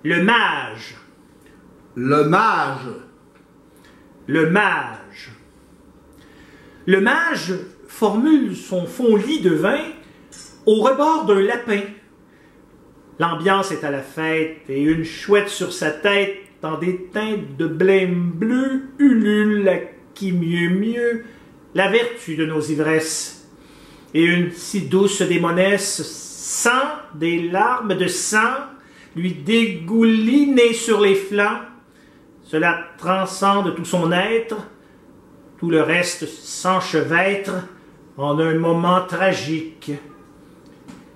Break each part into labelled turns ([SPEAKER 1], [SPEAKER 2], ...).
[SPEAKER 1] Le mage.
[SPEAKER 2] Le mage.
[SPEAKER 1] Le mage. Le mage formule son fond lit de vin au rebord d'un lapin. L'ambiance est à la fête et une chouette sur sa tête dans des teintes de blême bleu ulule à qui mieux la vertu de nos ivresses. Et une si douce démonesse sent des larmes de sang lui dégouliner sur les flancs. Cela transcende tout son être, tout le reste s'enchevêtre en un moment tragique.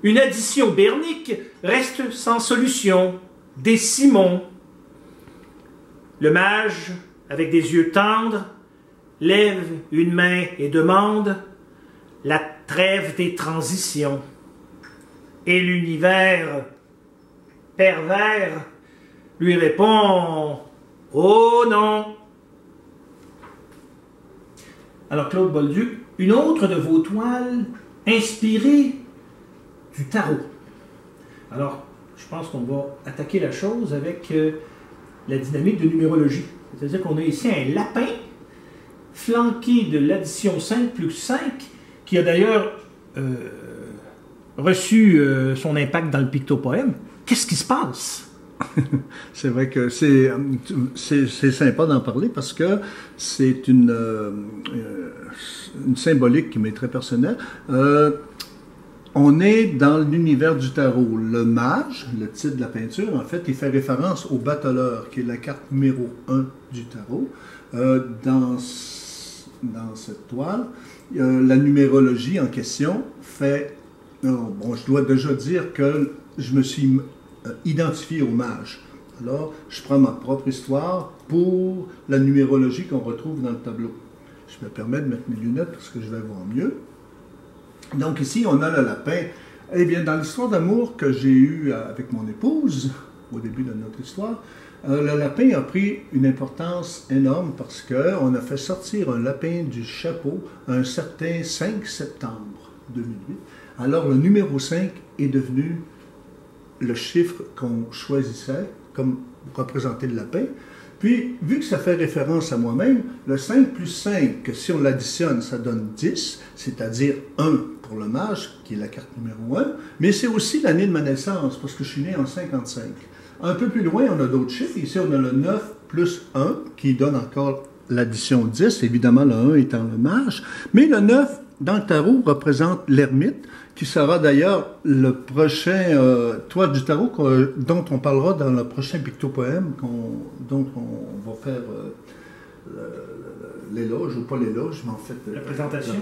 [SPEAKER 1] Une addition bernique reste sans solution, des Simons. Le mage, avec des yeux tendres, lève une main et demande la trêve des transitions. Et l'univers pervers lui répond « Oh non !» Alors Claude Bolduc, une autre de vos toiles inspirée du tarot. Alors, je pense qu'on va attaquer la chose avec la dynamique de numérologie. C'est-à-dire qu'on a ici un lapin flanqué de l'addition 5 plus 5, qui a d'ailleurs reçu son impact dans le pictopoème. Qu'est-ce qui se passe?
[SPEAKER 2] C'est vrai que c'est sympa d'en parler parce que c'est une symbolique qui m'est très personnelle. On est dans l'univers du tarot. Le mage, le titre de la peinture, en fait, il fait référence au battleur, qui est la carte numéro 1 du tarot. Dans cette toile, la numérologie en question fait... bon, je dois déjà dire que je me suis identifié au mage. Alors, je prends ma propre histoire pour la numérologie qu'on retrouve dans le tableau. Je me permets de mettre mes lunettes parce que je vais voir mieux. Donc ici, on a le lapin. Eh bien, dans l'histoire d'amour que j'ai eue avec mon épouse, au début de notre histoire, le lapin a pris une importance énorme parce qu'on a fait sortir un lapin du chapeau un certain 5 septembre 2008. Alors, le numéro 5 est devenu le chiffre qu'on choisissait comme représenter le lapin. Puis, vu que ça fait référence à moi-même, le 5 plus 5, que si on l'additionne, ça donne 10, c'est-à-dire 1 pour le mage, qui est la carte numéro 1, mais c'est aussi l'année de ma naissance, parce que je suis né en 55. Un peu plus loin, on a d'autres chiffres. Ici, on a le 9 plus 1, qui donne encore l'addition 10, évidemment le 1 étant le mage, mais le 9, dans le tarot, représente l'ermite, qui sera d'ailleurs le prochain toile du tarot dont on parlera dans le prochain pictopoème dont on va faire l'éloge, ou pas l'éloge, mais en fait la présentation.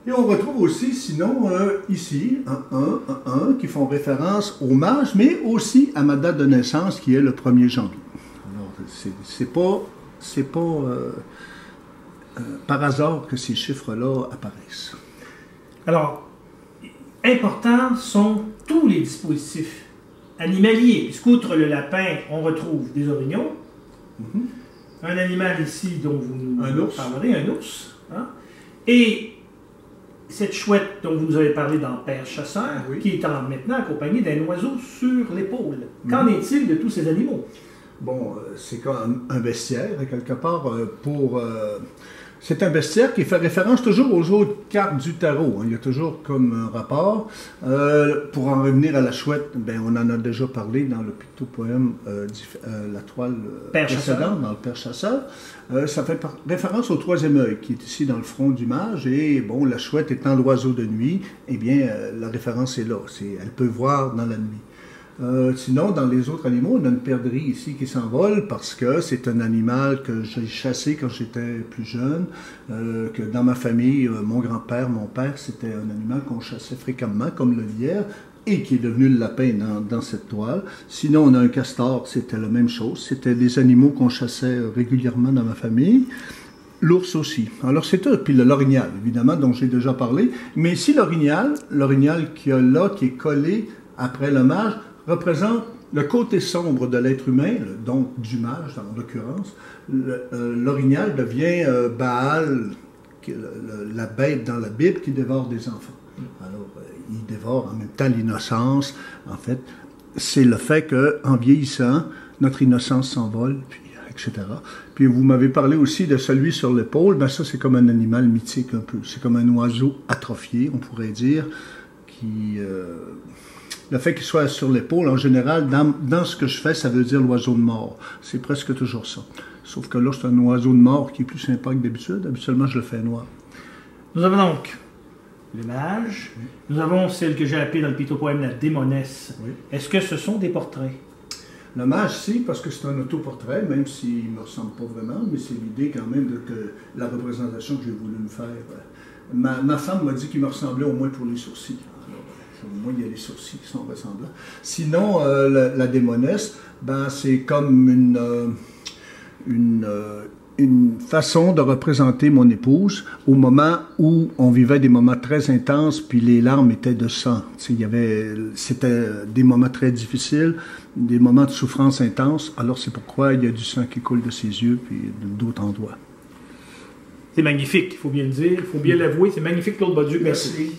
[SPEAKER 2] Et on retrouve aussi, sinon, ici, un qui font référence au mage, mais aussi à ma date de naissance, qui est le 1er janvier. Alors, c'est pas par hasard que ces chiffres-là apparaissent.
[SPEAKER 1] Alors, importants sont tous les dispositifs animaliers. Puisqu'outre le lapin, on retrouve des orignaux, un animal ici dont vous nous parlerez, un ours, hein? Et cette chouette dont vous nous avez parlé dans Père Chasseur, qui est maintenant accompagnée d'un oiseau sur l'épaule. Qu'en est-il de tous ces animaux?
[SPEAKER 2] Bon, c'est comme un bestiaire, quelque part, pour... c'est un bestiaire qui fait référence toujours aux autres cartes du tarot. Il y a toujours comme un rapport. Pour en revenir à la chouette, ben, on en a déjà parlé dans le pictopoème, la toile précédente, dans le Père Chasseur. Ça fait référence au troisième œil, qui est ici dans le front du mage. Et bon, la chouette étant l'oiseau de nuit, eh bien, la référence est là. Elle peut voir dans la nuit. Sinon, dans les autres animaux, on a une perdrix ici qui s'envole parce que c'est un animal que j'ai chassé quand j'étais plus jeune, que dans ma famille, mon grand-père, mon père, c'était un animal qu'on chassait fréquemment, comme le lierre, et qui est devenu le lapin dans cette toile. Sinon, on a un castor, c'était la même chose. C'était des animaux qu'on chassait régulièrement dans ma famille. L'ours aussi. Alors c'est tout. Puis l'orignal, évidemment, dont j'ai déjà parlé. Mais ici, l'orignal qu'il y a là, qui est collé après le mage, représente le côté sombre de l'être humain, donc du mage en l'occurrence. L'orignal devient Baal, la bête dans la Bible qui dévore des enfants. Alors, il dévore en même temps l'innocence, en fait, c'est le fait qu'en vieillissant, notre innocence s'envole, puis, etc. Puis vous m'avez parlé aussi de celui sur l'épaule. Ben ça, c'est comme un animal mythique un peu. C'est comme un oiseau atrophié, on pourrait dire, qui... le fait qu'il soit sur l'épaule, en général, dans ce que je fais, ça veut dire l'oiseau de mort. C'est presque toujours ça. Sauf que là, c'est un oiseau de mort qui est plus sympa que d'habitude. Habituellement, je le fais noir.
[SPEAKER 1] Nous avons donc le mage. Oui. Nous avons celle que j'ai appelée dans le pittopoème la démonesse. Oui. Est-ce que ce sont des portraits?
[SPEAKER 2] Le mage, si, parce que c'est un autoportrait, même s'il ne me ressemble pas vraiment, mais c'est l'idée quand même de que la représentation que j'ai voulu me faire. Ma femme m'a dit qu'il me ressemblait au moins pour les sourcils. Au moins, il y a les sourcils qui sont ressemblants. Sinon, la démonesse, ben, c'est comme une façon de représenter mon épouse au moment où on vivait des moments très intenses, puis les larmes étaient de sang. C'était des moments très difficiles, des moments de souffrance intense. Alors c'est pourquoi il y a du sang qui coule de ses yeux, puis d'autres endroits.
[SPEAKER 1] C'est magnifique, il faut bien le dire, il faut bien l'avouer. C'est magnifique, Claude Bolduc.
[SPEAKER 2] Merci.